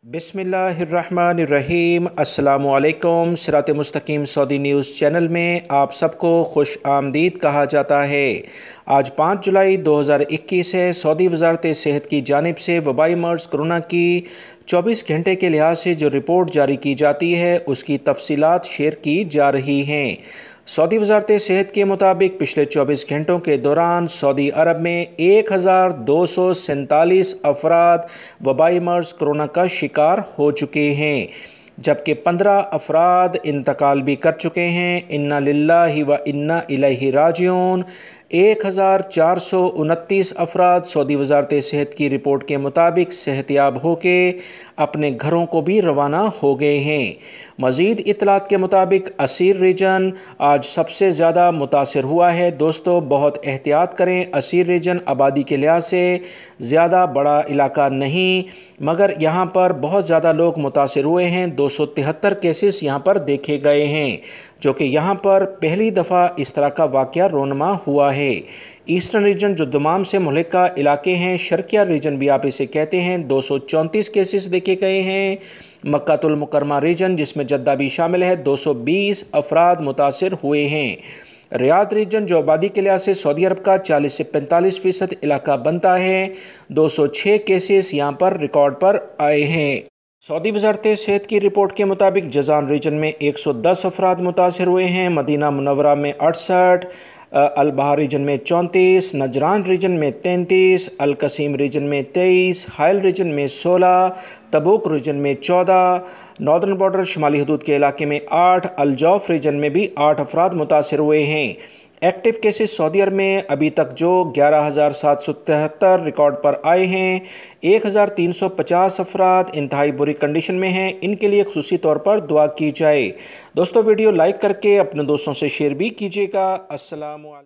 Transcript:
बिस्मिल्लाहिर्रहमानिर्रहीम। अस्सलामुअलैकुम। सिरात मुस्तकीम सऊदी न्यूज़ चैनल में आप सबको खुश आमदीद कहा जाता है। आज 5 जुलाई 2021 है। सऊदी वजारत सेहत की जानिब से वबाई मर्ज़ कोरोना की 24 घंटे के लिहाज से जो रिपोर्ट जारी की जाती है उसकी तफसीलात शेयर की जा रही हैं। सऊदी वजारत सेहत के मुताबिक पिछले 24 घंटों के दौरान सऊदी अरब में 1247 अफराद वबाई मर्ज़ कोरोना का शिकार हो चुके हैं, जबकि 15 अफराद इंतकाल भी कर चुके हैं। इन्ना लिल्लाहि व इन्ना इलैहि राजिऊन। 1429 अफराद सऊदी वजारत सेहत की रिपोर्ट के मुताबिक सेहतयाब होके अपने घरों को भी रवाना हो गए हैं। मज़ीद इतलात के मुताबिक असीर रीजन आज सबसे ज़्यादा मुतासर हुआ है। दोस्तों, बहुत एहतियात करें। असीर रीजन आबादी के लिहाज से ज़्यादा बड़ा इलाका नहीं, मगर यहाँ पर बहुत ज़्यादा लोग मुतासर हुए हैं। 273 केसेस यहाँ पर देखे गए हैं, जो कि यहाँ पर पहली दफ़ा इस तरह का वाक़या रोनमा हुआ है। ईस्टर्न रीजन जो दमाम से मुल्का इलाके हैं, शर्किया रीजन भी आप इसे कहते हैं, 234 केसेस देखे गए हैं। मक्कातुल मुकरमा रीजन जिसमें जद्दा भी शामिल है, 220 अफराद मुतासर हुए हैं। रियाद रीजन जो आबादी के लिहाज से सऊदी अरब का 40 से 45% इलाका बनता है, 206 केसेस यहाँ पर रिकॉर्ड पर आए हैं। सऊदी वजारत सेहत की रिपोर्ट के मुताबिक जज़ान रीजन में 110 अफराद मुतासर हुए हैं, मदीना मुनव्वरा में 68, अल-बहार रीजन में 34, नजरान रीजन में 33, अल-कसीम रीजन में 23, हाइल रीजन में 16, तबूक रीजन में 14, नॉर्दर्न बॉर्डर शुमाली हदूद के इलाके में 8, अल-जौफ रीजन में भी 8 अफराद मुतासर हुए हैं। एक्टिव केसेस सऊदी अरब में अभी तक जो 11,773 रिकॉर्ड पर आए हैं। 1,350 अफराद इंतहाई बुरी कंडीशन में हैं। इनके लिए खुसूसी तौर पर दुआ की जाए। दोस्तों, वीडियो लाइक करके अपने दोस्तों से शेयर भी कीजिएगा। अस्सलाम वालेकुम।